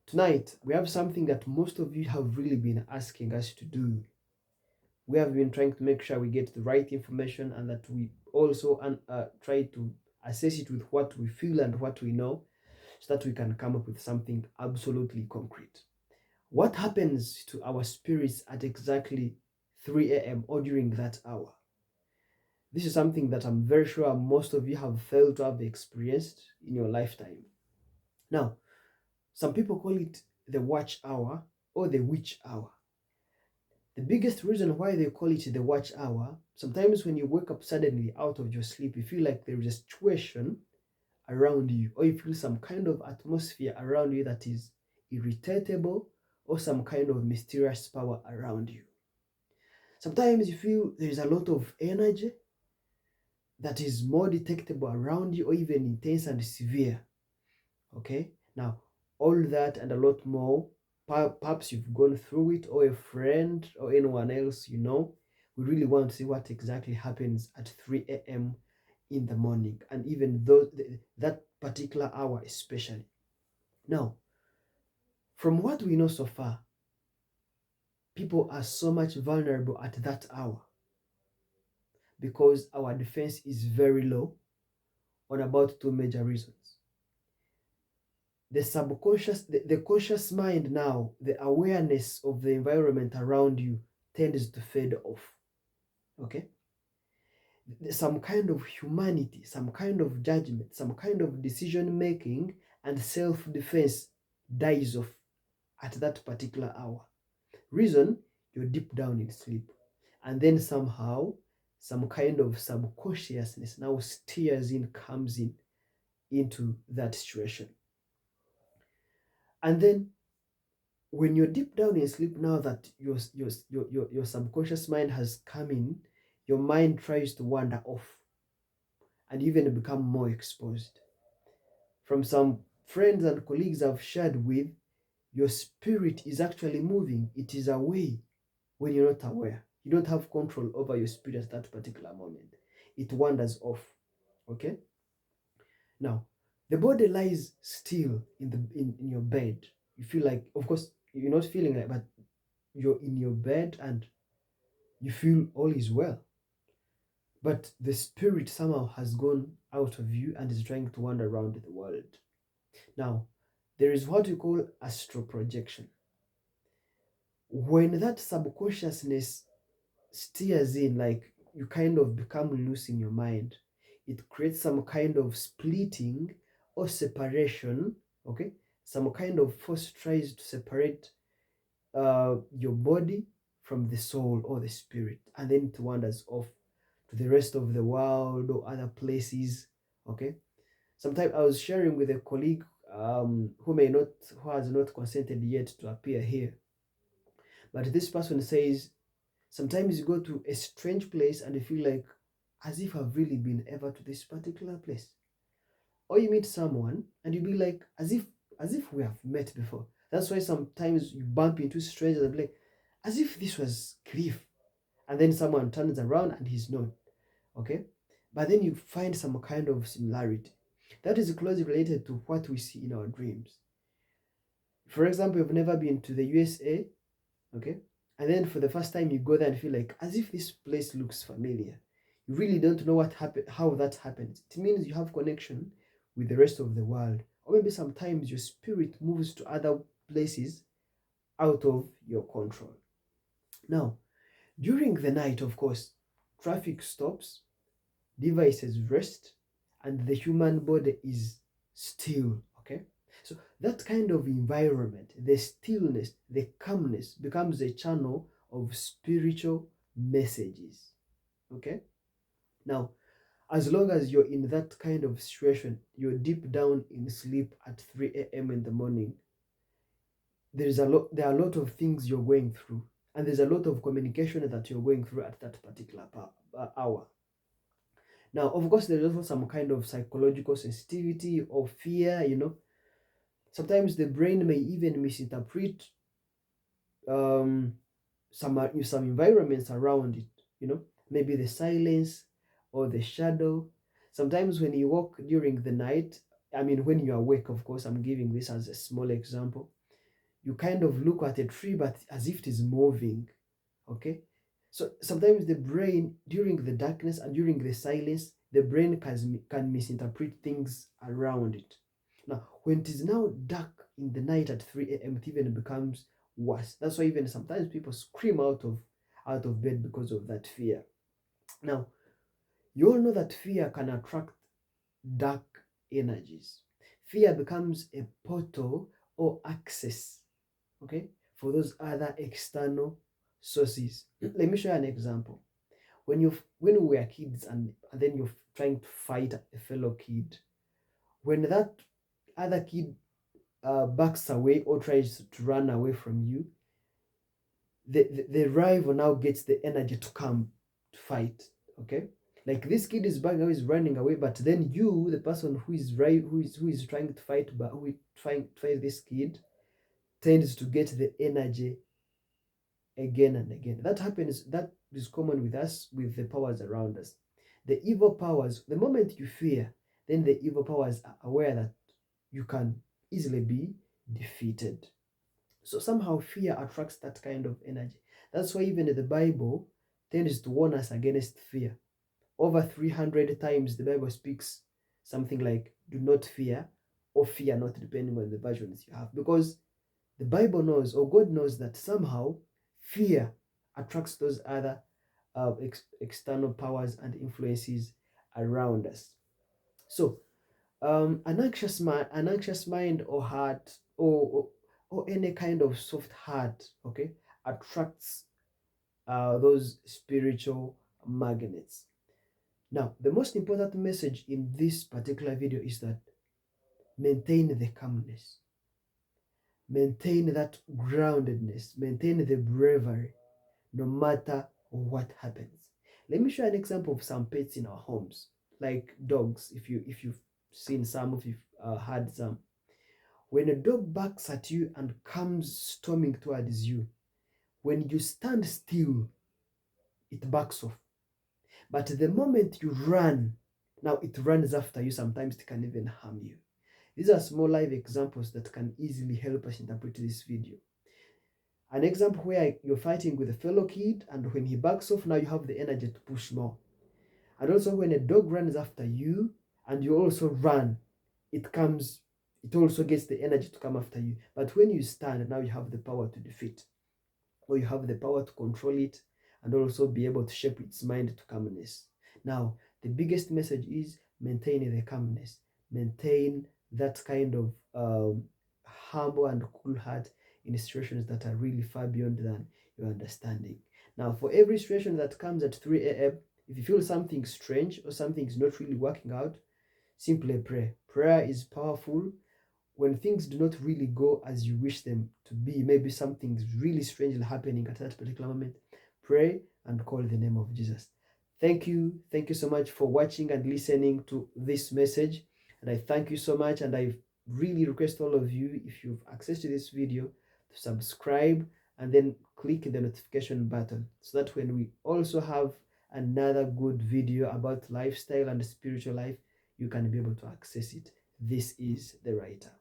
Tonight, we have something that most of you have really been asking us to do. We have been trying to make sure we get the right information and that we also try to assess it with what we feel and what we know so that we can come up with something absolutely concrete. What happens to our spirits at exactly 3 a.m. or during that hour? This is something that I'm very sure most of you have failed to have experienced in your lifetime. Now, some people call it the watch hour or the witch hour. The biggest reason why they call it the watch hour, sometimes when you wake up suddenly out of your sleep, you feel like there is a situation around you, or you feel some kind of atmosphere around you that is irritable, or some kind of mysterious power around you. Sometimes you feel there is a lot of energy that is more detectable around you, or even intense and severe. Okay, now all that and a lot more, perhaps you've gone through it, or a friend or anyone else you know. We really want to see what exactly happens at 3 a.m. in the morning, and even though that particular hour especially. Now, from what we know so far, people are so much vulnerable at that hour because our defense is very low on about two major reasons. The subconscious, the conscious mind now, the awareness of the environment around you tends to fade off. Okay? Some kind of humanity, some kind of judgment, some kind of decision making and self defense dies off at that particular hour. Reason, you're deep down in sleep. And then somehow, some kind of subconsciousness now steers in, comes in into that situation. And then when you're deep down in sleep, now that your subconscious mind has come in, your mind tries to wander off and even become more exposed. From some friends and colleagues I've shared with, your spirit is actually moving. It is away when you're not aware. You don't have control over your spirit at that particular moment. It wanders off. Okay? Now, the body lies still in your bed. You feel like, of course, you're not feeling like, but you're in your bed and you feel all is well. But the spirit somehow has gone out of you and is trying to wander around the world. Now, there is what we call astral projection. When that subconsciousness steers in, like you kind of become loose in your mind, it creates some kind of splitting or separation. Okay, some kind of force tries to separate your body from the soul or the spirit, and then it wanders off to the rest of the world or other places. Okay, sometimes I was sharing with a colleague who has not consented yet to appear here, but this person says sometimes you go to a strange place and you feel like as if I've really been ever to this particular place. Or you meet someone and you be like as if we have met before. That's why sometimes you bump into strangers and be like, as if this was Cliff. And then someone turns around and he's not. Okay? But then you find some kind of similarity. That is closely related to what we see in our dreams. For example, you've never been to the USA, okay? And then for the first time you go there and feel like as if this place looks familiar. You really don't know what happened, how that happens. It means you have connection with the rest of the world. Or maybe sometimes your spirit moves to other places out of your control. Now, during the night, of course, traffic stops, devices rest, and the human body is still. Okay? So that kind of environment, the stillness, the calmness becomes a channel of spiritual messages. Okay? Now, as long as you're in that kind of situation, you're deep down in sleep at 3 a.m. in the morning, there are a lot of things you're going through, and there's a lot of communication that you're going through at that particular hour. Now, of course, there's also some kind of psychological sensitivity or fear. Sometimes the brain may even misinterpret um, some environments around it, maybe the silence or the shadow. Sometimes when you walk during the night, I mean, when you're awake, of course, I'm giving this as a small example. you kind of look at a tree, but as if it is moving. Okay, so sometimes the brain, during the darkness and during the silence, the brain can misinterpret things around it. Now, when it is now dark in the night at 3 a.m., it even becomes worse. That's why even sometimes people scream out of bed because of that fear. Now, you all know that fear can attract dark energies. Fear becomes a portal or access, okay, for those other external sources. Let me show you an example. When we were kids and then you're trying to fight a fellow kid, when that other kid backs away or tries to run away from you, the rival now gets the energy to come to fight. Okay, like this kid is backing away, is running away, but then you, the person who is trying to fight, but who is trying to fight this kid, tends to get the energy again and again. That happens. That is common with us, with the powers around us. The evil powers, the moment you fear, then the evil powers are aware that you can easily be defeated. So somehow fear attracts that kind of energy. That's why even the Bible tends to warn us against fear. Over 300 times the Bible speaks something like, do not fear or fear not, depending on the versions you have. Because the Bible knows, or God knows, that somehow fear attracts those other external powers and influences around us. So an anxious mind or heart, or any kind of soft heart, okay, attracts those spiritual magnets. Now, the most important message in this particular video is that maintain the calmness, maintain that groundedness, maintain the bravery, no matter what happens. Let me show you an example of some pets in our homes, like dogs. If you've seen some, if you've had some, when a dog barks at you and comes storming towards you, when you stand still, it backs off. But the moment you run, now it runs after you. Sometimes it can even harm you. These are small live examples that can easily help us interpret this video. An example where you're fighting with a fellow kid, and when he backs off, now you have the energy to push more. And also when a dog runs after you and you also run, it also gets the energy to come after you. But when you stand, now you have the power to defeat, or you have the power to control it, and also be able to shape its mind to calmness. Now, the biggest message is maintain the calmness, maintain that kind of humble and cool heart in situations that are really far beyond than your understanding. Now, for every situation that comes at 3 a.m., if you feel something strange or something is not really working out, simply pray. Prayer is powerful. When things do not really go as you wish them to be, maybe something's really strangely happening at that particular moment, pray and call the name of Jesus. Thank you so much for watching and listening to this message, and I thank you so much, and I really request all of you, if you've access to this video, to subscribe and then click the notification button, so that when we also have another good video about lifestyle and spiritual life, you can be able to access it. This is The Writer.